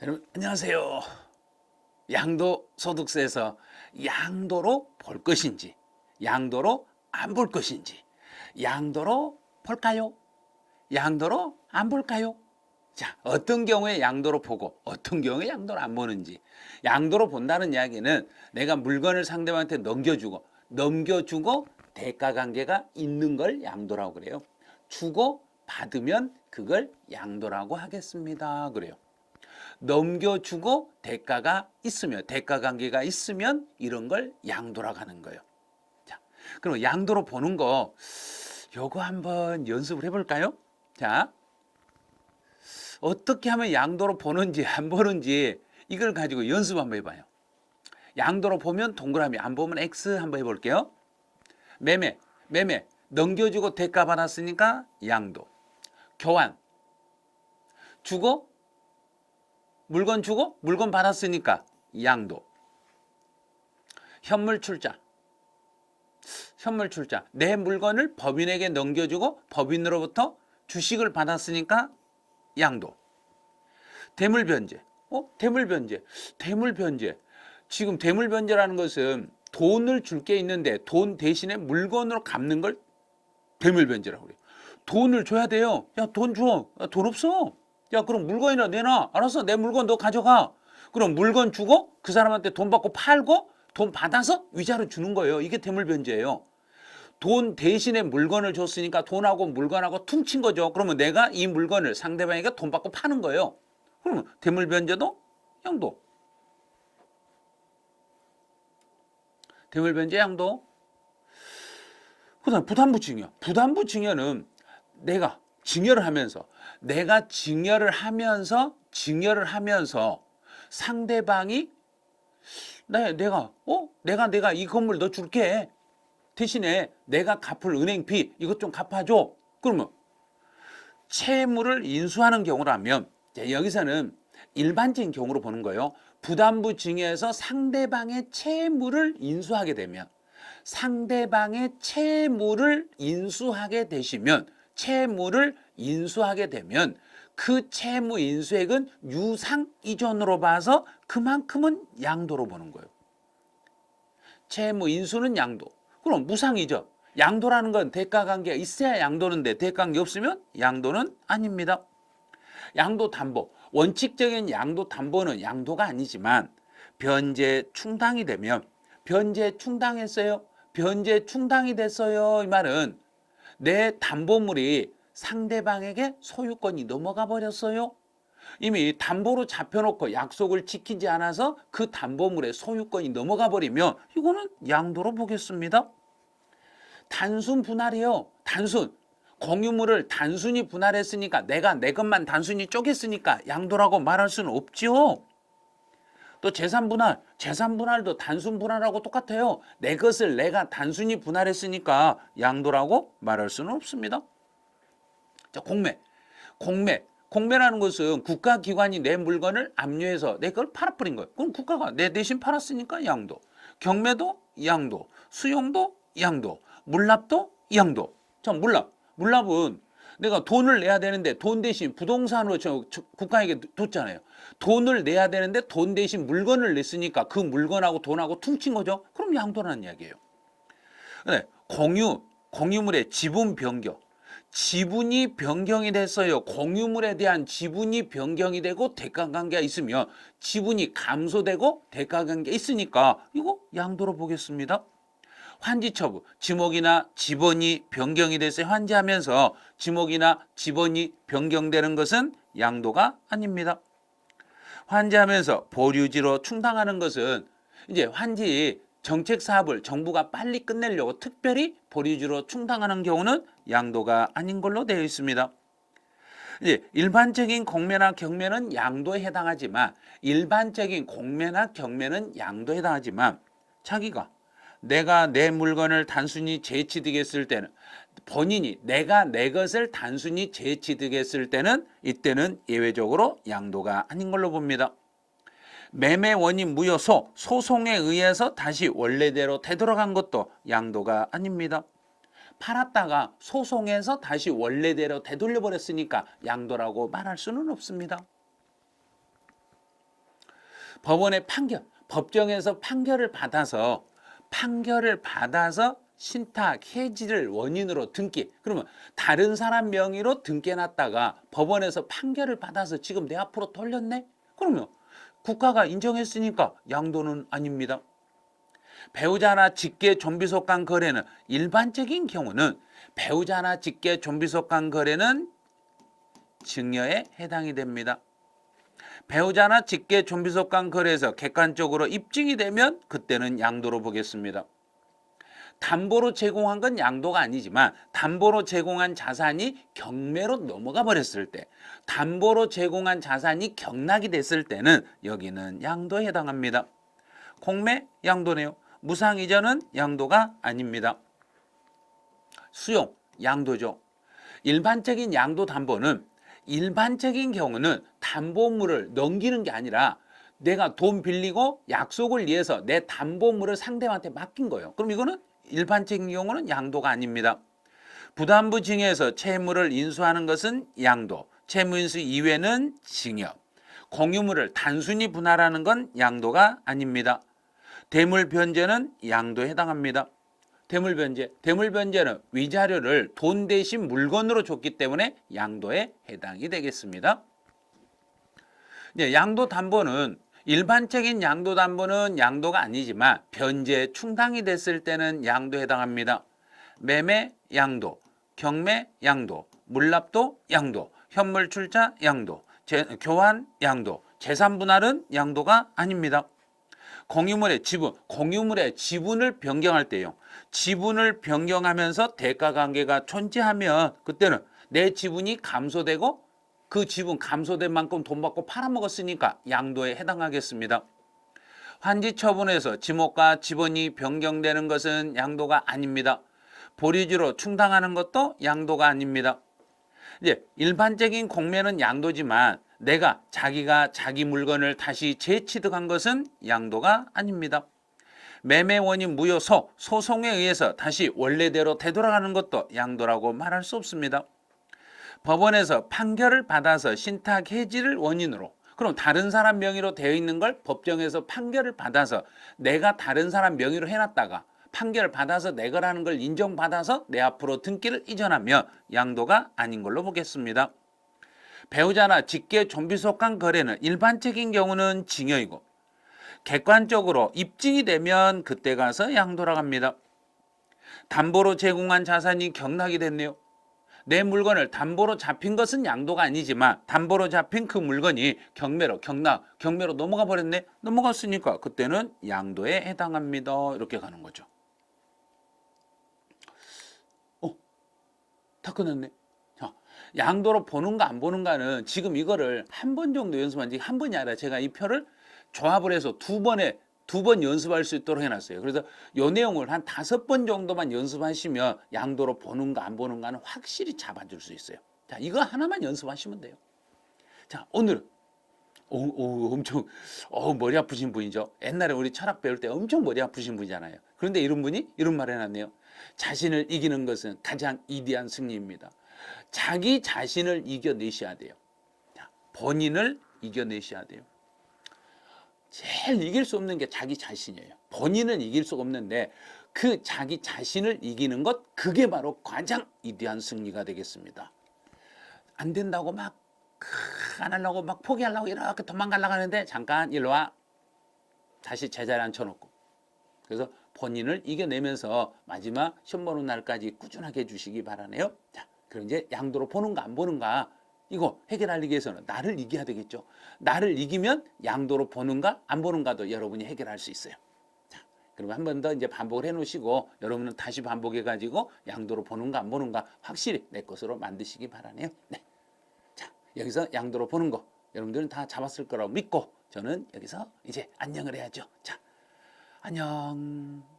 여러분 안녕하세요. 양도소득세에서 양도로 볼 것인지 양도로 안 볼 것인지 양도로 볼까요? 양도로 안 볼까요? 자, 어떤 경우에 양도로 보고 어떤 경우에 양도로 안 보는지. 양도로 본다는 이야기는 내가 물건을 상대방한테 넘겨주고 대가 관계가 있는 걸 양도라고 그래요. 주고 받으면 그걸 양도라고 하겠습니다. 그래요. 넘겨주고 대가 관계가 있으면 이런 걸 양도라고 하는 거예요. 자, 그럼 양도로 보는 거 요거 한번 연습을 해볼까요? 자, 어떻게 하면 양도로 보는지 안 보는지 이걸 가지고 연습 한번 해봐요. 양도로 보면 동그라미, 안 보면 X 한번 해볼게요. 매매 넘겨주고 대가 받았으니까 양도. 교환 주고 물건 받았으니까 양도. 현물 출자 내 물건을 법인에게 넘겨주고 법인으로부터 주식을 받았으니까 양도. 대물변제 대물변제 지금 대물변제라는 것은 돈을 줄 게 있는데 돈 대신에 물건으로 갚는 걸 대물변제라고 그래요. 돈을 줘야 돼요. 야, 돈 줘. 야, 돈 없어. 야, 그럼 물건이나 내놔. 알았어, 내 물건 너 가져가. 그럼 물건 주고 그 사람한테 돈 받고 팔고 돈 받아서 위자료 주는 거예요. 이게 대물변제예요. 돈 대신에 물건을 줬으니까 돈하고 물건하고 퉁친 거죠. 그러면 내가 이 물건을 상대방에게 돈 받고 파는 거예요. 그러면 대물변제도 양도. 대물변제 양도. 그다음 부담부증여는 내가 증여를 하면서 상대방이 내가 이 건물 너 줄게. 대신에 내가 갚을 은행비 이것 좀 갚아줘. 그러면 채무를 인수하는 경우라면 여기서는 일반적인 경우로 보는 거예요. 부담부 증여에서 상대방의 채무를 인수하게 되면 그 채무 인수액은 유상 이전으로 봐서 그만큼은 양도로 보는 거예요. 채무 인수는 양도. 그럼 무상이죠. 양도라는 건 대가 관계가 있어야 양도는데 대가 관계 없으면 양도는 아닙니다. 양도 담보. 원칙적인 양도 담보는 양도가 아니지만 변제 충당이 되면 변제 충당이 됐어요. 이 말은 내 담보물이 상대방에게 소유권이 넘어가 버렸어요. 이미 담보로 잡혀놓고 약속을 지키지 않아서 그 담보물의 소유권이 넘어가 버리면 이거는 양도로 보겠습니다. 단순 분할이요. 공유물을 단순히 분할했으니까 내가 내 것만 단순히 쪼갰으니까 양도라고 말할 수는 없지요. 또 재산 분할도 단순 분할하고 똑같아요. 내 것을 내가 단순히 분할했으니까 양도라고 말할 수는 없습니다. 자, 공매라는 것은 국가기관이 내 물건을 압류해서 내 걸 팔아버린 거예요. 그럼 국가가 내 대신 팔았으니까 양도. 경매도 양도, 수용도 양도, 물납도 양도. 자, 물납은 내가 돈을 내야 되는데 돈 대신 부동산으로 국가에게 뒀잖아요. 돈을 내야 되는데 돈 대신 물건을 냈으니까 그 물건하고 돈하고 퉁친 거죠. 그럼 양도라는 이야기예요. 네, 공유물의 지분 변경. 지분이 변경이 됐어요. 공유물에 대한 지분이 변경이 되고 대가관계가 있으면 지분이 감소되고 대가관계가 있으니까 이거 양도로 보겠습니다. 환지처분, 지목이나 지번이 변경이 돼서 환지하면서 지목이나 지번이 변경되는 것은 양도가 아닙니다. 환지하면서 보류지로 충당하는 것은 이제 환지 정책 사업을 정부가 빨리 끝내려고 특별히 보류지로 충당하는 경우는 양도가 아닌 걸로 되어 있습니다. 이제 일반적인 공매나 경매는 양도에 해당하지만 자기가 내가 내 물건을 단순히 재취득했을 때는 본인이 내가 내 것을 단순히 재취득했을 때는 이때는 예외적으로 양도가 아닌 걸로 봅니다. 매매 원인 무효소 소송에 의해서 다시 원래대로 되돌아간 것도 양도가 아닙니다. 팔았다가 소송해서 다시 원래대로 되돌려 버렸으니까 양도라고 말할 수는 없습니다. 법원의 판결, 법정에서 판결을 받아서 신탁 해지를 원인으로 등기. 그러면 다른 사람 명의로 등기해놨다가 법원에서 판결을 받아서 지금 내 앞으로 돌렸네? 그러면 국가가 인정했으니까 양도는 아닙니다. 배우자나 직계 좀비속 간 거래는 일반적인 경우는 배우자나 직계 좀비속 간 거래는 증여에 해당이 됩니다. 배우자나 직계 좀비속 간 거래에서 객관적으로 입증이 되면 그때는 양도로 보겠습니다. 담보로 제공한 건 양도가 아니지만 담보로 제공한 자산이 경매로 넘어가 버렸을 때, 담보로 제공한 자산이 경락이 됐을 때는 여기는 양도에 해당합니다. 공매 양도네요. 무상 이전은 양도가 아닙니다. 수용 양도죠. 일반적인 양도 담보는 일반적인 경우는 담보물을 넘기는 게 아니라 내가 돈 빌리고 약속을 위해서 내 담보물을 상대방한테 맡긴 거예요. 그럼 이거는 일반적인 경우는 양도가 아닙니다. 부담부 증여에서 채무를 인수하는 것은 양도, 채무 인수 이외는 증여. 공유물을 단순히 분할하는 건 양도가 아닙니다. 대물 변제는 양도에 해당합니다. 대물 변제는 위자료를 돈 대신 물건으로 줬기 때문에 양도에 해당이 되겠습니다. 양도 담보는 일반적인 양도 담보는 양도가 아니지만 변제 충당이 됐을 때는 양도에 해당합니다. 매매 양도, 경매 양도, 물납도 양도, 현물 출자 양도, 교환 양도, 재산 분할은 양도가 아닙니다. 공유물의 지분을 변경할 때요. 지분을 변경하면서 대가 관계가 존재하면 그때는 내 지분이 감소되고 그 지분 감소된 만큼 돈 받고 팔아먹었으니까 양도에 해당하겠습니다. 환지 처분에서 지목과 지분이 변경되는 것은 양도가 아닙니다. 보리주로 충당하는 것도 양도가 아닙니다. 일반적인 공매는 양도지만 자기가 자기 물건을 다시 재취득한 것은 양도가 아닙니다. 매매 원인 무효소, 소송에 의해서 다시 원래대로 되돌아가는 것도 양도라고 말할 수 없습니다. 법원에서 판결을 받아서 신탁 해지를 원인으로, 그럼 다른 사람 명의로 되어 있는 걸 법정에서 판결을 받아서 내가 다른 사람 명의로 해놨다가 판결을 받아서 내 거라는 걸 인정받아서 내 앞으로 등기를 이전하면 양도가 아닌 걸로 보겠습니다. 배우자나 직계 좀비 속한 거래는 일반적인 경우는 증여이고 객관적으로 입증이 되면 그때 가서 양도라고 합니다. 담보로 제공한 자산이 경락이 됐네요. 내 물건을 담보로 잡힌 것은 양도가 아니지만 담보로 잡힌 그 물건이 경매로 넘어가 버렸네. 넘어갔으니까 그때는 양도에 해당합니다. 이렇게 가는 거죠. 다 끝났네. 양도로 보는가 안 보는가는 지금 이거를 한 번 정도 연습한 지 한 번이 아니라 제가 이 표를 조합을 해서 두 번 연습할 수 있도록 해놨어요. 그래서 이 내용을 한 5번 정도만 연습하시면 양도로 보는가 안 보는가는 확실히 잡아줄 수 있어요. 자, 이거 하나만 연습하시면 돼요. 자, 오늘은 엄청 머리 아프신 분이죠. 옛날에 우리 철학 배울 때 엄청 머리 아프신 분이잖아요. 그런데 이런 분이 이런 말 해놨네요. 자신을 이기는 것은 가장 위대한 승리입니다. 자기 자신을 이겨내셔야 돼요. 자, 본인을 이겨내셔야 돼요. 제일 이길 수 없는 게 자기 자신이에요. 본인은 이길 수가 없는데 그 자기 자신을 이기는 것, 그게 바로 가장 위대한 승리가 되겠습니다. 안 된다고 막 안 하려고 막 포기하려고 이렇게 도망가려고 하는데 잠깐 일로 와. 다시 제자리에 앉혀놓고. 그래서 본인을 이겨내면서 마지막 시험 보는 날까지 꾸준하게 해주시기 바라네요. 자, 그럼 이제 양도로 보는가 안 보는가 이거 해결하기 위해서는 나를 이겨야 되겠죠. 나를 이기면 양도로 보는가 안 보는가도 여러분이 해결할 수 있어요. 자, 그러면 한 번 더 이제 반복을 해놓으시고 여러분은 다시 반복해가지고 양도로 보는가 안 보는가 확실히 내 것으로 만드시기 바라네요. 네. 자, 여기서 양도로 보는 거 여러분들은 다 잡았을 거라고 믿고 저는 여기서 이제 안녕을 해야죠. 자, 안녕.